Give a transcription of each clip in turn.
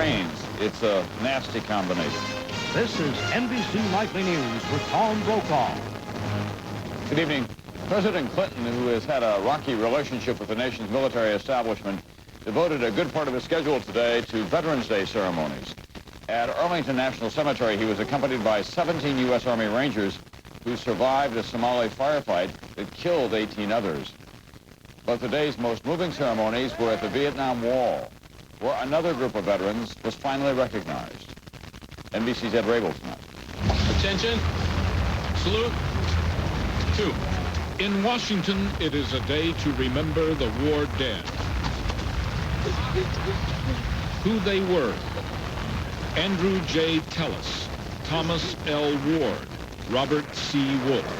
rains. It's a nasty combination. This is NBC Nightly News with Tom Brokaw. Good evening. President Clinton, who has had a rocky relationship with the nation's military establishment, devoted a good part of his schedule today to Veterans Day ceremonies. At Arlington National Cemetery, he was accompanied by 17 U.S. Army Rangers who survived a Somali firefight that killed 18 others. But the day's most moving ceremonies were at the Vietnam Wall, where another group of veterans was finally recognized. NBC's Ed Rabel tonight. Attention. Salute. 2. In Washington, it is a day to remember the war dead. Who they were: Andrew J. Tellis, Thomas L. Ward, Robert C. Wolfe.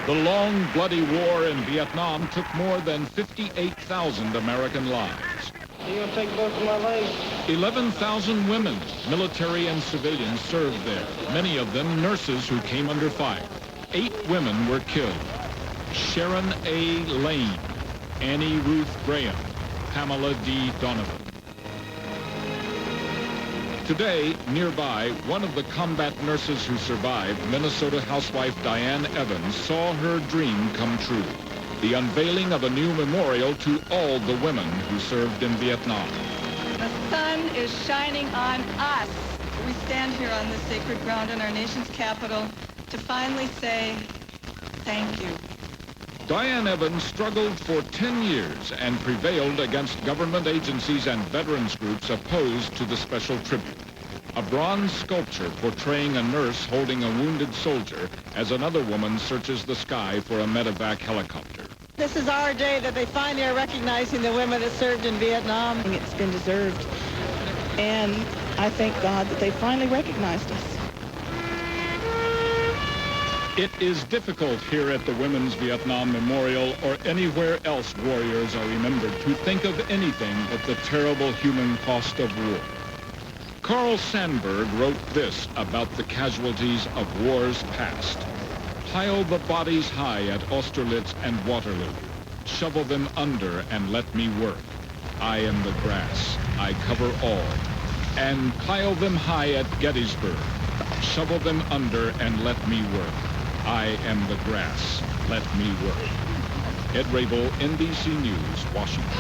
The long, bloody war in Vietnam took more than 58,000 American lives. You gonna take both of my legs? 11,000 women, military and civilians, served there, many of them nurses who came under fire. 8 women were killed: Sharon A. Lane, Annie Ruth Graham, Pamela D. Donovan. Today, nearby, one of the combat nurses who survived, Minnesota housewife Diane Evans, saw her dream come true: the unveiling of a new memorial to all the women who served in Vietnam. The sun is shining on us. We stand here on this sacred ground in our nation's capital to finally say thank you. Diane Evans struggled for 10 years and prevailed against government agencies and veterans groups opposed to the special tribute. A bronze sculpture portraying a nurse holding a wounded soldier as another woman searches the sky for a medevac helicopter. This is our day that they finally are recognizing the women that served in Vietnam. It's been deserved. And I thank God that they finally recognized us. It is difficult here at the Women's Vietnam Memorial or anywhere else warriors are remembered to think of anything but the terrible human cost of war. Carl Sandburg wrote this about the casualties of wars past: "Pile the bodies high at Austerlitz and Waterloo. Shovel them under and let me work. I am the grass. I cover all. And pile them high at Gettysburg. Shovel them under and let me work. I am the grass. Let me work." Ed Rabel, NBC News, Washington.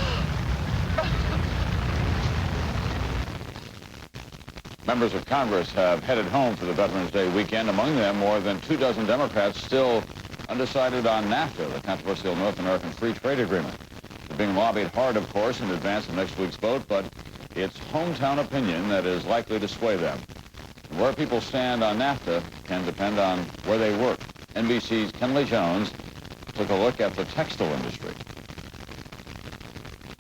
Members of Congress have headed home for the Veterans Day weekend. Among them, more than 24 Democrats still undecided on NAFTA, the controversial North American Free Trade Agreement. They're being lobbied hard, of course, in advance of next week's vote, but it's hometown opinion that is likely to sway them. Where people stand on NAFTA can depend on where they work. NBC's Kenley Jones took a look at the textile industry.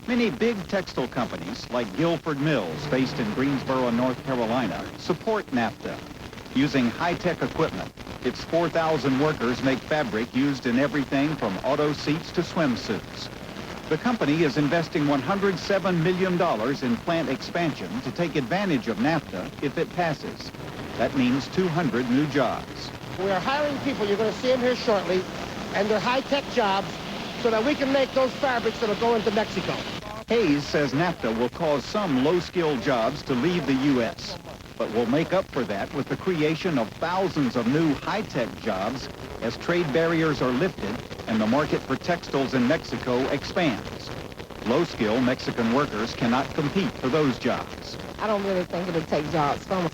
Many big textile companies, like Guilford Mills, based in Greensboro, North Carolina, support NAFTA. Using high-tech equipment, its 4,000 workers make fabric used in everything from auto seats to swimsuits. The company is investing $107 million in plant expansion to take advantage of NAFTA if it passes. That means 200 new jobs. We are hiring people, you're going to see them here shortly, and they're high-tech jobs so that we can make those fabrics that will go into Mexico. Hayes says NAFTA will cause some low-skilled jobs to leave the U.S., but will make up for that with the creation of thousands of new high-tech jobs as trade barriers are lifted and the market for textiles in Mexico expands. Low-skilled Mexican workers cannot compete for those jobs. I don't really think it'll take jobs from us.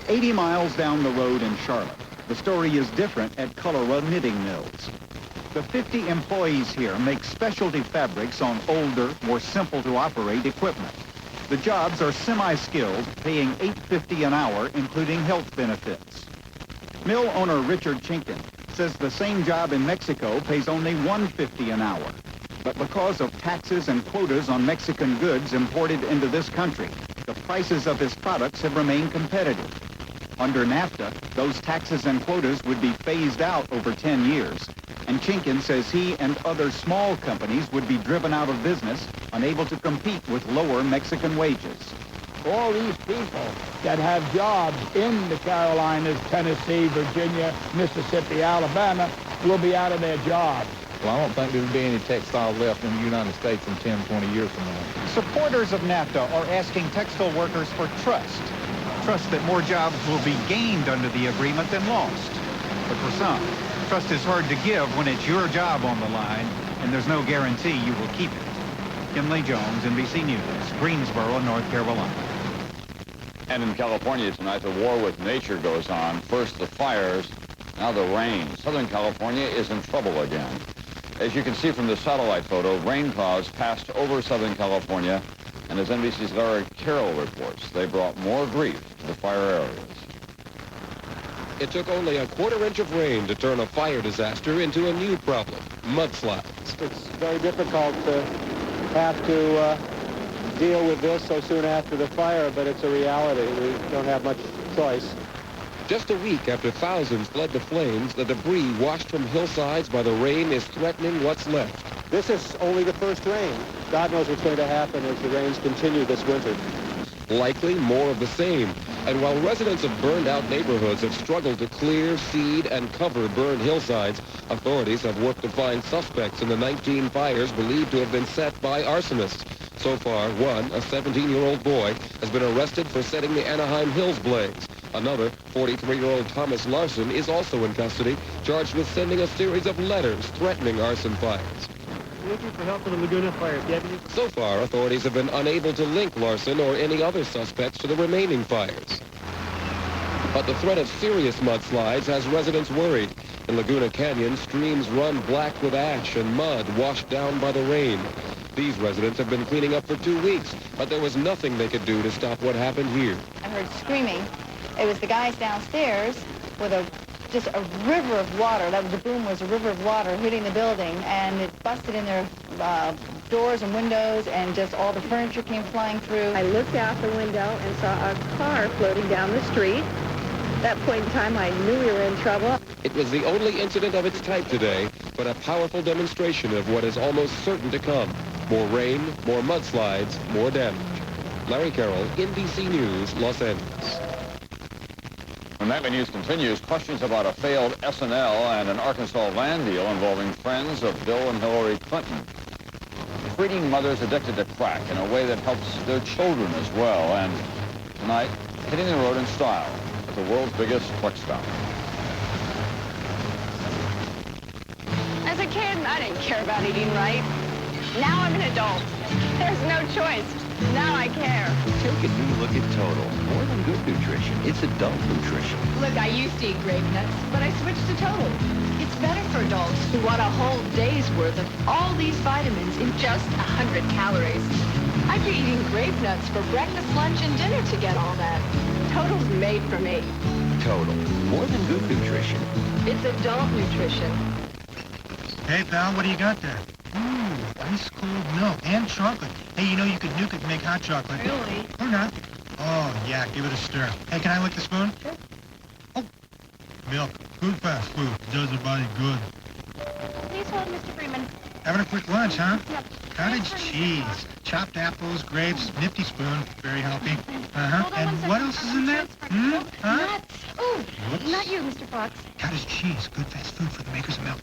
80 miles down the road in Charlotte, the story is different at Cullewa Knitting Mills. The 50 employees here make specialty fabrics on older, more simple-to-operate equipment. The jobs are semi-skilled, paying $8.50 an hour, including health benefits. Mill owner Richard Chinkin says the same job in Mexico pays only $1.50 an hour. But because of taxes and quotas on Mexican goods imported into this country, the prices of his products have remained competitive. Under NAFTA, those taxes and quotas would be phased out over 10 years. And Chinkin says he and other small companies would be driven out of business, unable to compete with lower Mexican wages. All these people that have jobs in the Carolinas, Tennessee, Virginia, Mississippi, Alabama, will be out of their jobs. Well, I don't think there'll be any textiles left in the United States in 10, 20 years from now. Supporters of NAFTA are asking textile workers for trust. Trust that more jobs will be gained under the agreement than lost. But for some, trust is hard to give when it's your job on the line and there's no guarantee you will keep it. Kimley Jones, NBC News, Greensboro, North Carolina. And in California tonight, the war with nature goes on. First the fires, now the rain. Southern California is in trouble again. As you can see from the satellite photo, rain clouds passed over Southern California, and as NBC's Larry Carroll reports, they brought more grief to the fire areas. It took only a quarter-inch of rain to turn a fire disaster into a new problem, mudslides. It's very difficult to have to deal with this so soon after the fire, but it's a reality. We don't have much choice. Just a week after thousands fled the flames, the debris washed from hillsides by the rain is threatening what's left. This is only the first rain. God knows what's going to happen as the rains continue this winter. Likely more of the same. And while residents of burned-out neighborhoods have struggled to clear, seed, and cover burned hillsides, authorities have worked to find suspects in the 19 fires believed to have been set by arsonists. So far, one, a 17-year-old boy, has been arrested for setting the Anaheim Hills blaze. Another, 43-year-old Thomas Larson, is also in custody, charged with sending a series of letters threatening arson fires. Looking for help in the Laguna fire, Deputy. So far, authorities have been unable to link Larson or any other suspects to the remaining fires. But the threat of serious mudslides has residents worried. In Laguna Canyon, streams run black with ash and mud washed down by the rain. These residents have been cleaning up for 2 weeks, but there was nothing they could do to stop what happened here. I heard screaming. It was the guys downstairs with just a river of water. The boom was a river of water hitting the building, and it busted in their doors and windows, and just all the furniture came flying through. I looked out the window and saw a car floating down the street. At that point in time, I knew we were in trouble. It was the only incident of its type today, but a powerful demonstration of what is almost certain to come. More rain, more mudslides, more damage. Larry Carroll, NBC News, Los Angeles. When Nightly News continues, questions about a failed SNL and an Arkansas land deal involving friends of Bill and Hillary Clinton. Treating mothers addicted to crack in a way that helps their children as well. And tonight, hitting the road in style at the world's biggest flex stop. As a kid, I didn't care about eating right. Now I'm an adult. There's no choice. Now I care. Take a new look at Total. More than good nutrition, it's adult nutrition. Look, I used to eat grape nuts, but I switched to Total. It's better for adults who want a whole day's worth of all these vitamins in just 100 calories. I'd be eating grape nuts for breakfast, lunch, and dinner to get all that. Total's made for me. Total. More than good nutrition. It's adult nutrition. Hey, pal, what do you got there? Ice cold milk and chocolate. Hey, you know you could nuke it and make hot chocolate. Really? Or not. Oh, yeah, give it a stir. Hey, can I lick the spoon? Sure. Oh, milk. Good fast food. Does the body good. Please hold, Mr. Freeman. Having a quick lunch, huh? Yep. Cottage cheese, chopped apples, grapes, nifty spoon. Very healthy. Uh-huh. Hold on And one what second. else is in there? Huh? Nuts. Ooh, Whoops. not you, Mr. Fox. Cottage cheese. Good fast food for the makers of milk.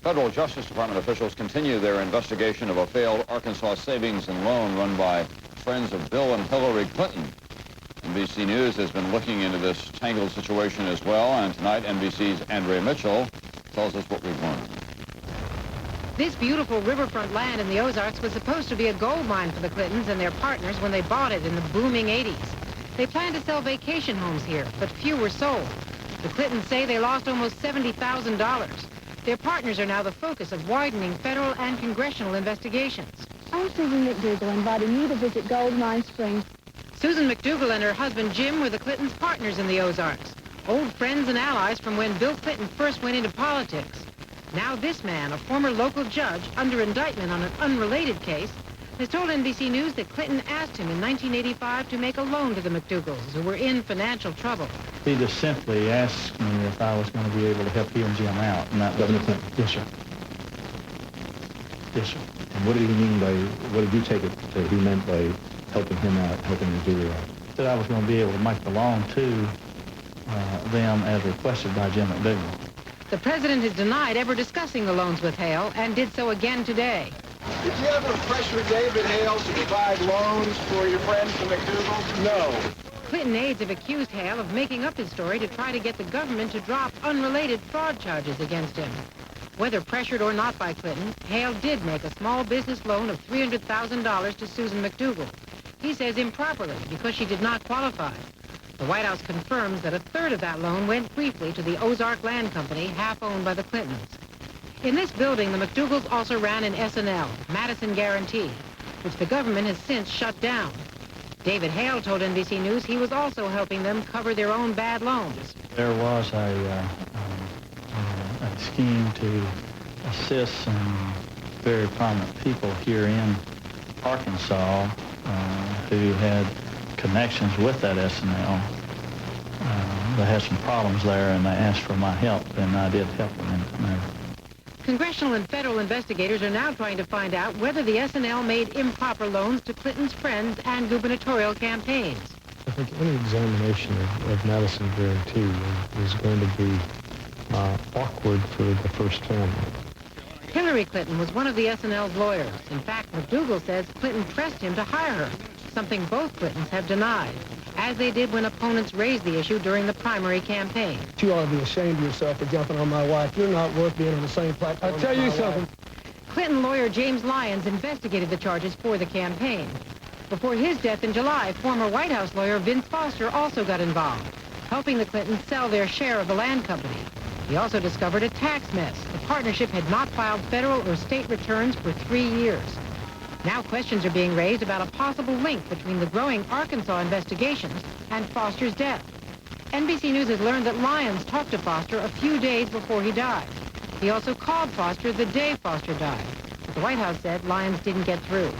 Federal Justice Department officials continue their investigation of a failed Arkansas savings and loan run by friends of Bill and Hillary Clinton. NBC News has been looking into this tangled situation as well, and tonight NBC's Andrea Mitchell tells us what we've learned. This beautiful riverfront land in the Ozarks was supposed to be a gold mine for the Clintons and their partners when they bought it in the booming 80s. They planned to sell vacation homes here, but few were sold. The Clintons say they lost almost $70,000. Their partners are now the focus of widening federal and congressional investigations. I'm Susan McDougal, inviting you to visit Gold Mine Springs. Susan McDougal and her husband Jim were the Clintons' partners in the Ozarks, old friends and allies from when Bill Clinton first went into politics. Now this man, a former local judge under indictment on an unrelated case, has told NBC News that Clinton asked him in 1985 to make a loan to the McDougals, who were in financial trouble. He just simply asked me if I was going to be able to help he and Jim out. And that Governor Clinton? Yes, sir. Yes, sir. And what did he mean by, what did you take it that he meant by helping him out, helping him do that? That I was going to be able to make the loan to them as requested by Jim McDougall. The president has denied ever discussing the loans with Hale and did so again today. Did you ever pressure David Hale to provide loans for your friends from McDougal? No. Clinton aides have accused Hale of making up his story to try to get the government to drop unrelated fraud charges against him. Whether pressured or not by Clinton, Hale did make a small business loan of $300,000 to Susan McDougal. He says improperly because she did not qualify. The White House confirms that a third of that loan went briefly to the Ozark Land Company, half owned by the Clintons. In this building, the McDougals also ran an S&L, Madison Guarantee, which the government has since shut down. David Hale told NBC News he was also helping them cover their own bad loans. There was a scheme to assist some very prominent people here in Arkansas who had connections with that S&L. They had some problems there, and they asked for my help, and I did help them in that matter. Congressional and federal investigators are now trying to find out whether the S&L made improper loans to Clinton's friends and gubernatorial campaigns. I think any examination of Madison Guarantee is going to be awkward for the first family. Hillary Clinton was one of the S&L's lawyers. In fact, McDougal says Clinton pressed him to hire her, something both Clintons have denied, as they did when opponents raised the issue during the primary campaign. You ought to be ashamed of yourself for jumping on my wife. You're not worth being on the same platform. I'll tell you something. Clinton lawyer James Lyons investigated the charges for the campaign. Before his death in July, former White House lawyer Vince Foster also got involved, helping the Clintons sell their share of the land company. He also discovered a tax mess. The partnership had not filed federal or state returns for 3 years. Now questions are being raised about a possible link between the growing Arkansas investigations and Foster's death. NBC News has learned that Lyons talked to Foster a few days before he died. He also called Foster the day Foster died. But the White House said Lyons didn't get through.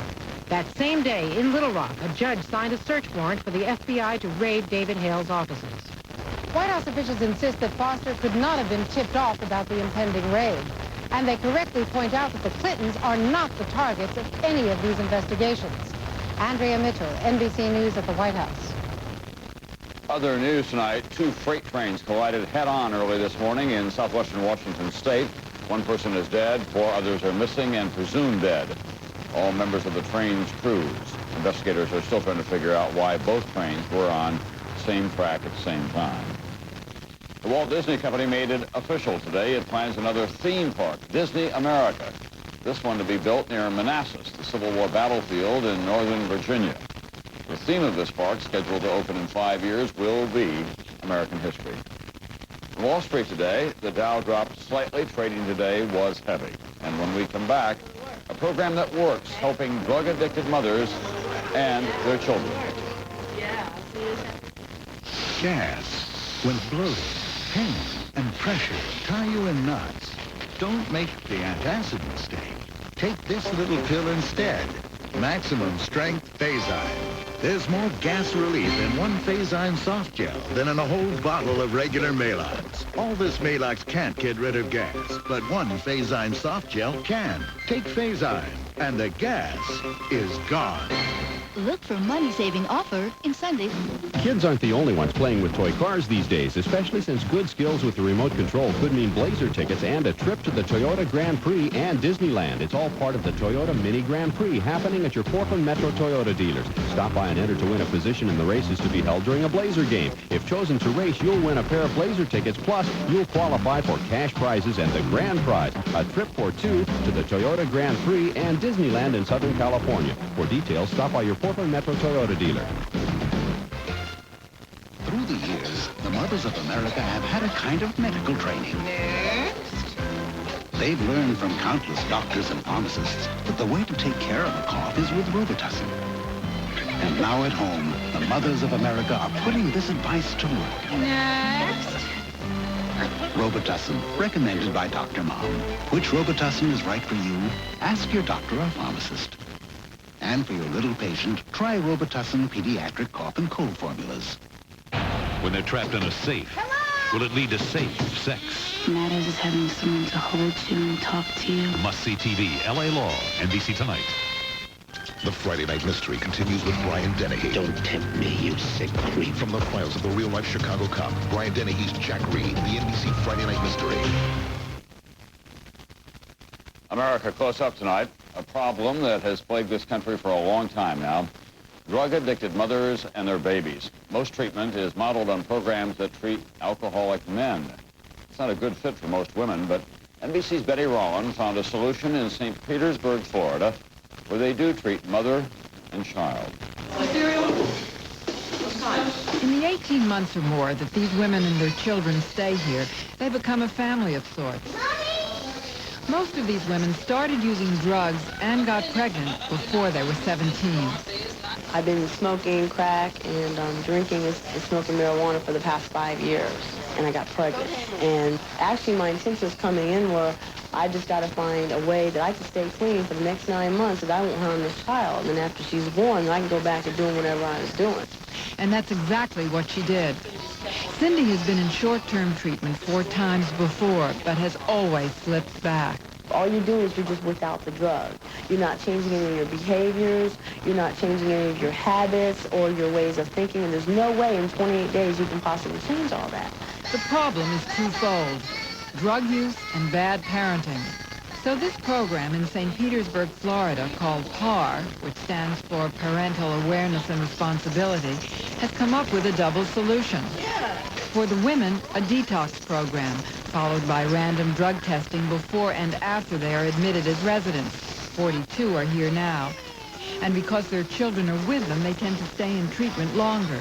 That same day, in Little Rock, a judge signed a search warrant for the FBI to raid David Hale's offices. White House officials insist that Foster could not have been tipped off about the impending raid. And they correctly point out that the Clintons are not the targets of any of these investigations. Andrea Mitchell, NBC News at the White House. Other news tonight, 2 freight trains collided head-on early this morning in southwestern Washington state. 1 person is dead, 4 others are missing and presumed dead. All members of the train's crews. Investigators are still trying to figure out why both trains were on the same track at the same time. The Walt Disney Company made it official today. It plans another theme park, Disney America. This one to be built near Manassas, the Civil War battlefield in northern Virginia. The theme of this park, scheduled to open in 5 years, will be American history. On Wall Street today, the Dow dropped slightly. Trading today was heavy. And when we come back, a program that works, helping drug-addicted mothers and their children. Gas, when bloated, pain, and pressure tie you in knots. Don't make the antacid mistake. Take this little pill instead. Maximum Strength Phazine. There's more gas relief in one Phazine soft gel than in a whole bottle of regular Maalox. All this Maalox can't get rid of gas, but one Phazine soft gel can. Take Phazine, and the gas is gone. Look for money-saving offer in Sundays. Kids aren't the only ones playing with toy cars these days, especially since good skills with the remote control could mean Blazer tickets and a trip to the Toyota Grand Prix and Disneyland. It's all part of the Toyota Mini Grand Prix happening at your Portland Metro Toyota dealers. Stop by and enter to win a position in the races to be held during a Blazer game. If chosen to race, you'll win a pair of Blazer tickets, plus you'll qualify for cash prizes and the grand prize, a trip for 2 to the Toyota Grand Prix and Disneyland in Southern California. For details, stop by your Portland Metro Toyota dealer. Through the years, the mothers of America have had a kind of medical training. Next. They've learned from countless doctors and pharmacists that the way to take care of a cough is with Robitussin. And now at home, the mothers of America are putting this advice to work. Next. Robitussin, recommended by Dr. Mom. Which Robitussin is right for you? Ask your doctor or pharmacist. And for your little patient, try Robitussin Pediatric Cough and Cold formulas. When they're trapped in a safe, will it lead to safe sex? Matters is having someone to hold you and talk to you. Must-see TV, L.A. Law, NBC Tonight. The Friday Night Mystery continues with Brian Dennehy. Don't tempt me, you sick creep. From the files of the real-life Chicago cop, Brian Dennehy's Jack Reed, the NBC Friday Night Mystery. America Close Up tonight, a problem that has plagued this country for a long time now. Drug-addicted mothers and their babies. Most treatment is modeled on programs that treat alcoholic men. It's not a good fit for most women, but NBC's Betty Rollin found a solution in St. Petersburg, Florida, where they do treat mother and child. In the 18 months or more that these women and their children stay here, they become a family of sorts. Most of these women started using drugs and got pregnant before they were 17. I've been smoking crack and drinking and smoking marijuana for the past 5 years, and I got pregnant. And actually my intentions coming in were, I just got to find a way that I can stay clean for the next 9 months, that I won't harm this child. And then after she's born, I can go back to doing whatever I was doing. And that's exactly what she did. Cindy has been in short-term treatment 4 times before, but has always slipped back. All you do is you're just without the drug. You're not changing any of your behaviors. You're not changing any of your habits or your ways of thinking. And there's no way in 28 days you can possibly change all that. The problem is twofold: drug use and bad parenting. So this program in St. Petersburg, Florida, called PAR, which stands for Parental Awareness and Responsibility, has come up with a double solution. For the women, a detox program, followed by random drug testing before and after they are admitted as residents. 42 are here now. And because their children are with them, they tend to stay in treatment longer.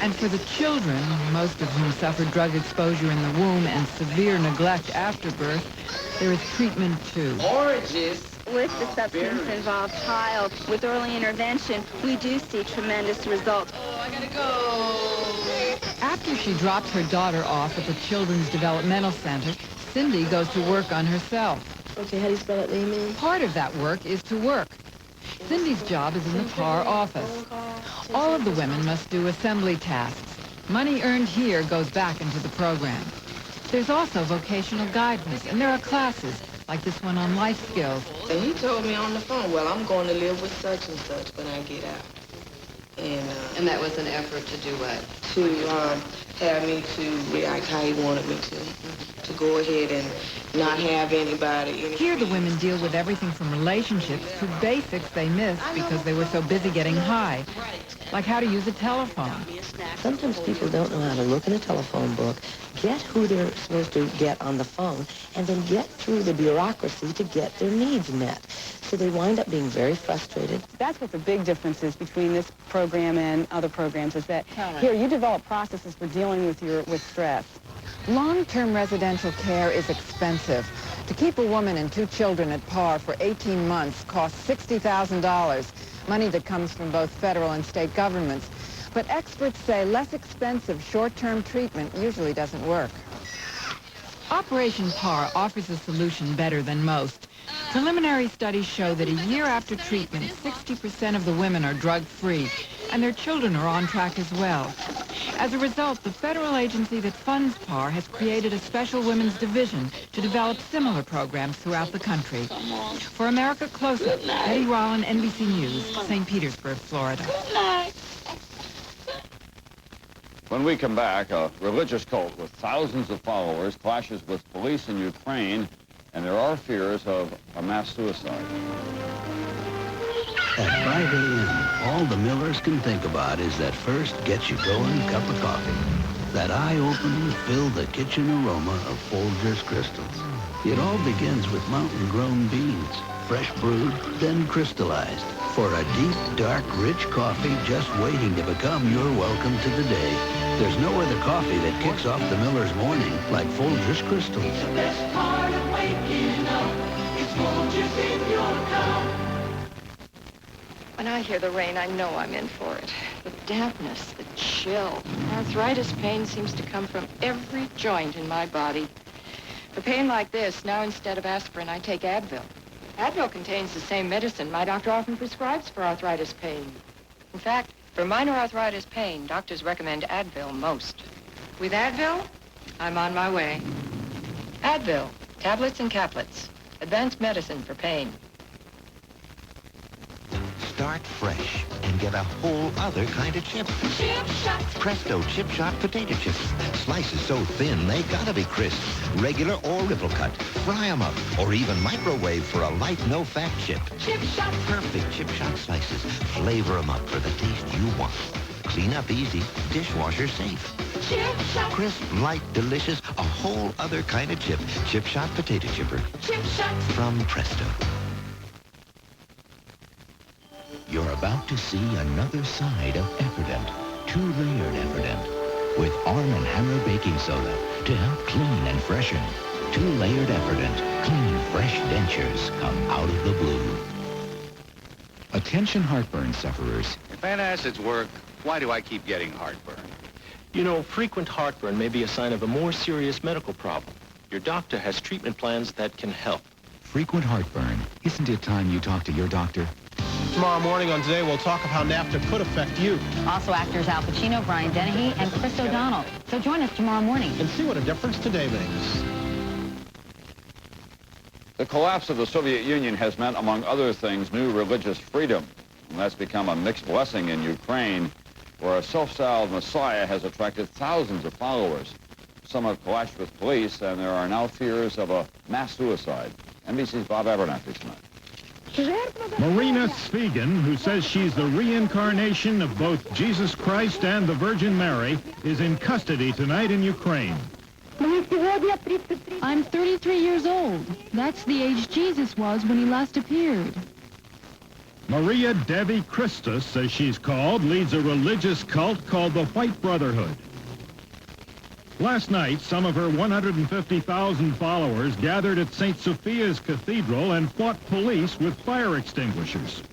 And for the children, most of whom suffered drug exposure in the womb and severe neglect after birth, there is treatment too. Oranges. With the substance-involved child, with early intervention, we do see tremendous results. Oh, I gotta go. After she drops her daughter off at the Children's Developmental Center, Cindy goes to work on herself. Okay, how do you spell it, Amy? Part of that work is to work. Cindy's job is in the PAR office. All of the women must do assembly tasks. Money earned here goes back into the program. There's also vocational guidance, and there are classes, like this one on life skills. And he told me on the phone, well, I'm going to live with such and such when I get out. And that was an effort to do what? To have me to react how he wanted me to go ahead and not have anybody. Here the women deal with everything from relationships to basics they missed because they were so busy getting high, like how to use a telephone. Sometimes people don't know how to look in a telephone book, get who they're supposed to get on the phone, and then get through the bureaucracy to get their needs met. So they wind up being very frustrated. That's what the big difference is between this program and other programs, is that here you develop processes for dealing with stress. Long-term residential care is expensive. To keep a woman and 2 children at PAR for 18 months costs $60,000, money that comes from both federal and state governments. But experts say less expensive short-term treatment usually doesn't work. Operation PAR offers a solution better than most. Preliminary studies show that a year after treatment, 60% of the women are drug-free, and their children are on track as well. As a result, the federal agency that funds PAR has created a special women's division to develop similar programs throughout the country. For America Close Up, Betty Rollin, NBC News, St. Petersburg, Florida. When we come back, a religious cult with thousands of followers clashes with police in Ukraine, and there are fears of a mass suicide. At 5 a.m., all the Millers can think about is that first get-you-going cup of coffee. That eye-opening, fill-the-kitchen aroma of Folgers Crystals. It all begins with mountain-grown beans, fresh brewed, then crystallized, for a deep, dark, rich coffee just waiting to become your welcome to the day. There's no other coffee that kicks off the Miller's morning like Folgers Crystals. The best part of waking up is Folgers in your cup. When I hear the rain, I know I'm in for it. The dampness, the chill. Arthritis pain seems to come from every joint in my body. For pain like this, now instead of aspirin, I take Advil. Advil contains the same medicine my doctor often prescribes for arthritis pain. In fact, for minor arthritis pain, doctors recommend Advil most. With Advil, I'm on my way. Advil, Tablets and caplets. Advanced medicine for pain. Start fresh and get a whole other kind of chip. Chip Shot. Presto Chip Shot potato chips. Slices so thin they gotta be crisp. Regular or ripple cut. Fry 'em up or even microwave for a light, no-fat chip. Chip Shot. Perfect Chip Shot slices. Flavor 'em up for the taste you want. Clean up easy. Dishwasher safe. Chip Shot. Crisp, light, delicious. A whole other kind of chip. Chip Shot potato chipper. Chip Shot. From Presto. You're about to see another side of Efferdent, two-layered Efferdent, with Arm & Hammer baking soda to help clean and freshen. Two-layered Efferdent, clean, fresh dentures come out of the blue. Attention heartburn sufferers. If antacids work, why do I keep getting heartburn? You know, frequent heartburn may be a sign of a more serious medical problem. Your doctor has treatment plans that can help. Frequent heartburn. Isn't it time you talk to your doctor? Tomorrow morning on Today, we'll talk of how NAFTA could affect you. Also actors Al Pacino, Brian Dennehy, and Chris O'Donnell. So join us tomorrow morning. And see what a difference today makes. The collapse of the Soviet Union has meant, among other things, new religious freedom. And that's become a mixed blessing in Ukraine, where a self-styled messiah has attracted thousands of followers. Some have clashed with police, and there are now fears of a mass suicide. NBC's Bob Abernathy tonight. Marina Svigan, who says she's the reincarnation of both Jesus Christ and the Virgin Mary, is in custody tonight in Ukraine. I'm 33 years old. That's the age Jesus was when he last appeared. Maria Devi Christus, as she's called, leads a religious cult called the White Brotherhood. Last night, some of her 150,000 followers gathered at St. Sophia's Cathedral and fought police with fire extinguishers.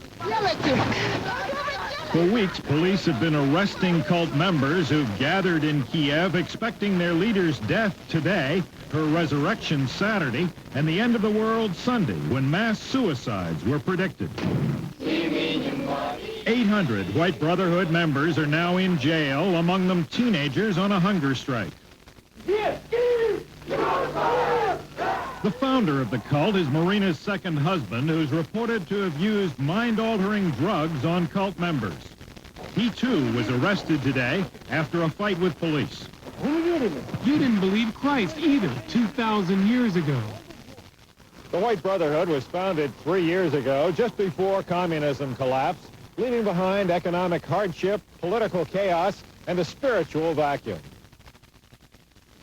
For weeks, police have been arresting cult members who've gathered in Kiev expecting their leader's death today, her resurrection Saturday, and the end of the world Sunday, when mass suicides were predicted. 800 White Brotherhood members are now in jail, among them teenagers on a hunger strike. The founder of the cult is Marina's second husband, who's reported to have used mind-altering drugs on cult members. He, too, was arrested today after a fight with police. You didn't believe Christ either 2,000 years ago. The White Brotherhood was founded 3 years ago, just before communism collapsed, leaving behind economic hardship, political chaos, and a spiritual vacuum.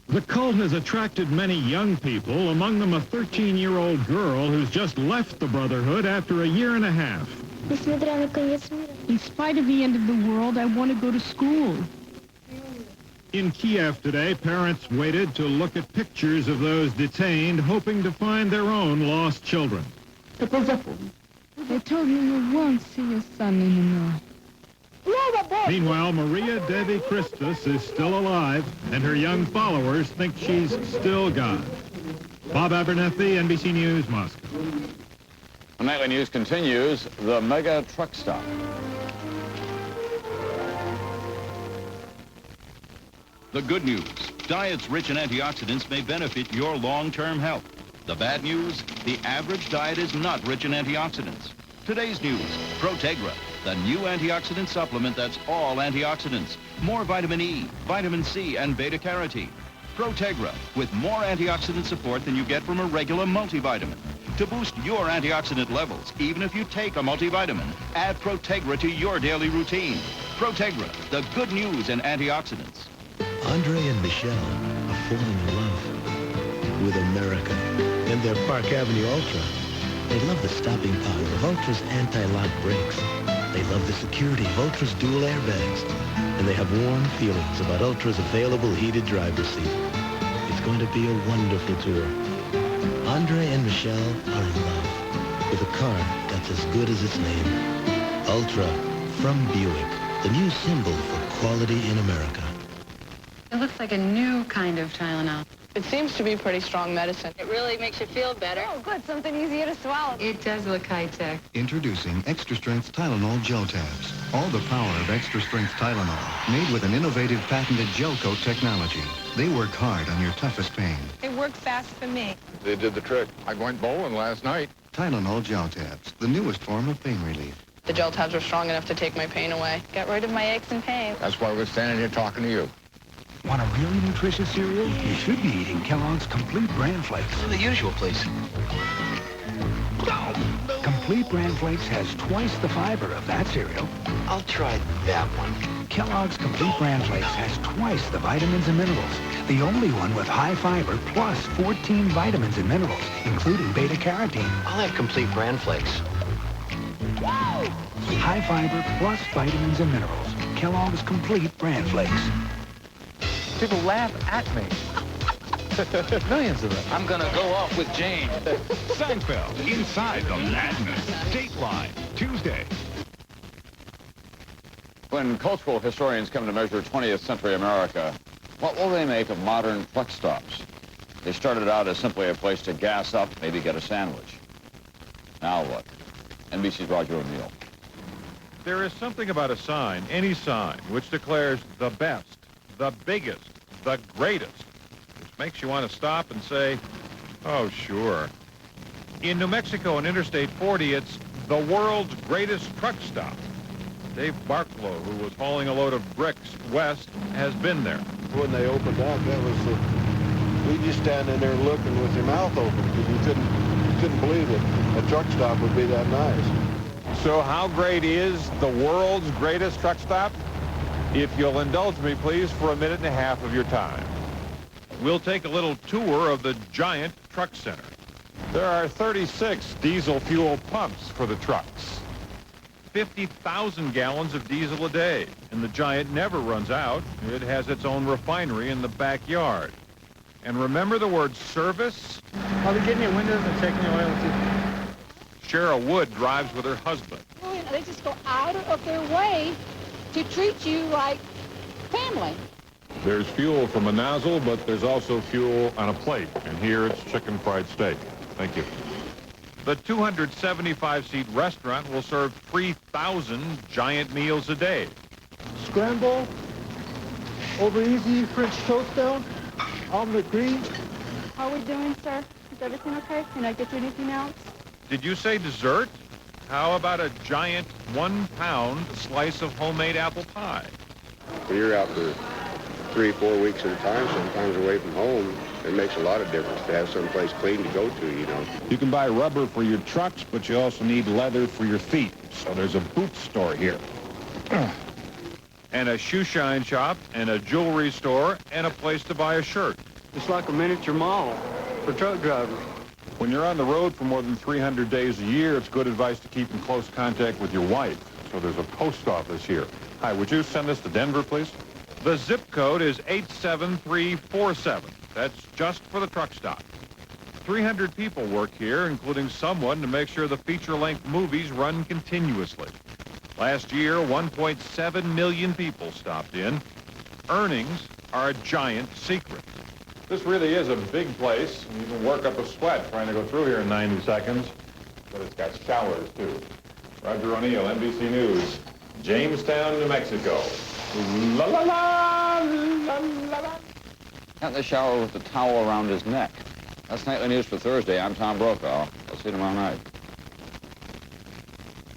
The cult has attracted many young people, among them a 13-year-old girl who's just left the Brotherhood after a year and a half. In spite of the end of the world, I want to go to school. In Kiev today, parents waited to look at pictures of those detained, hoping to find their own lost children. I told you you won't see your son anymore. Meanwhile, Maria Devi Christus is still alive, and her young followers think she's still God. Bob Abernathy, NBC News, Moscow. The Nightly News continues. The mega truck stop. The good news, diets rich in antioxidants may benefit your long-term health. The bad news, the average diet is not rich in antioxidants. Today's news, Protegra, the new antioxidant supplement that's all antioxidants. More vitamin E, vitamin C, and beta-carotene. Protegra, with more antioxidant support than you get from a regular multivitamin. To boost your antioxidant levels, even if you take a multivitamin, add Protegra to your daily routine. Protegra, the good news in antioxidants. Andre and Michelle are falling in love with America and their Park Avenue Ultra. They love the stopping power of Ultra's anti-lock brakes. They love the security of Ultra's dual airbags. And they have warm feelings about Ultra's available heated driver's seat. It's going to be a wonderful tour. Andre and Michelle are in love with a car that's as good as its name. Ultra from Buick, the new symbol for quality in America. It looks like a new kind of Tylenol. It seems to be pretty strong medicine. It really makes you feel better. Oh, good. Something easier to swallow. It does look high-tech. Introducing extra-strength Tylenol gel tabs. All the power of extra-strength Tylenol, made with an innovative patented gel coat technology. They work hard on your toughest pain. It worked fast for me. They did the trick. I went bowling last night. Tylenol gel tabs, the newest form of pain relief. The gel tabs are strong enough to take my pain away. Got rid of my aches and pains. That's why we're standing here talking to you. Want a really nutritious cereal? You should be eating Kellogg's Complete Bran Flakes. The usual place. Complete Bran Flakes has twice the fiber of that cereal. I'll try that one. Kellogg's Complete Bran Flakes has twice the vitamins and minerals. The only one with high fiber plus 14 vitamins and minerals, including beta-carotene. I'll have Complete Bran Flakes. High fiber plus vitamins and minerals. Kellogg's Complete Bran Flakes. People laugh at me. Millions of them. I'm gonna go off with Jane. Seinfeld, Inside the Madness. Dateline, Tuesday. When cultural historians come to measure 20th century America, what will they make of modern truck stops? They started out as simply a place to gas up, maybe get a sandwich. Now what? NBC's Roger O'Neill. There is something about a sign, any sign, which declares the best, the biggest, the greatest, which makes you want to stop and say, oh, sure. In New Mexico on Interstate 40, it's the world's greatest truck stop. Dave Barklow, who was hauling a load of bricks west, has been there. When they opened up, that was we just standing there looking with your mouth open because you couldn't believe that a truck stop would be that nice. So how great is the world's greatest truck stop? If you'll indulge me, please, for a minute and a half of your time. We'll take a little tour of the giant truck center. There are 36 diesel fuel pumps for the trucks. 50,000 gallons of diesel a day, and the giant never runs out. It has its own refinery in the backyard. And remember the word service? Are they getting your windows and checking your oil too? Cheryl Wood drives with her husband. They just go out of their way to treat you like family. There's fuel from a nozzle, but there's also fuel on a plate. And here it's chicken fried steak. Thank you. The 275-seat restaurant will serve 3,000 giant meals a day. Scramble, over easy, French toast down, omelet green. How are we doing, sir? Is everything okay? Can I get you anything else? Did you say dessert? How about a giant 1-pound slice of homemade apple pie? When you're out for 3-4 weeks at a time, sometimes away from home, it makes a lot of difference to have someplace clean to go to, you know. You can buy rubber for your trucks, but you also need leather for your feet. So there's a boot store here. And a shoe shine shop, and a jewelry store, and a place to buy a shirt. It's like a miniature mall for truck drivers. When you're on the road for more than 300 days a year, it's good advice to keep in close contact with your wife. So there's a post office here. Hi, would you send this to Denver, please? The zip code is 87347. That's just for the truck stop. 300 people work here, including someone to make sure the feature-length movies run continuously. Last year, 1.7 million people stopped in. Earnings are a giant secret. This really is a big place. You can work up a sweat trying to go through here in 90 seconds. But it's got showers, too. Roger O'Neill, NBC News, Jamestown, New Mexico. La la la, la la la. Got in the shower with the towel around his neck. That's Nightly News for Thursday. I'm Tom Brokaw. I'll see you tomorrow night.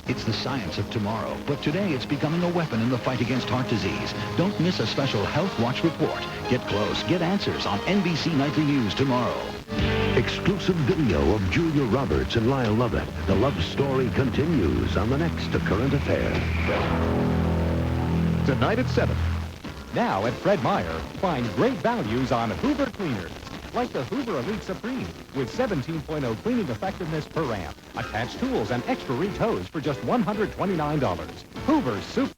It's the science of tomorrow, but today it's becoming a weapon in the fight against heart disease. Don't miss a special Health Watch report. Get close, get answers on NBC Nightly News tomorrow. Exclusive video of Julia Roberts and Lyle Lovett. The love story continues on the next Current Affair. Tonight at 7. Now at Fred Meyer, find great values on Hoover cleaners. Like the Hoover Elite Supreme with 17.0 cleaning effectiveness per amp. Attached tools and extra reach hose for just $129. Hoover's Super.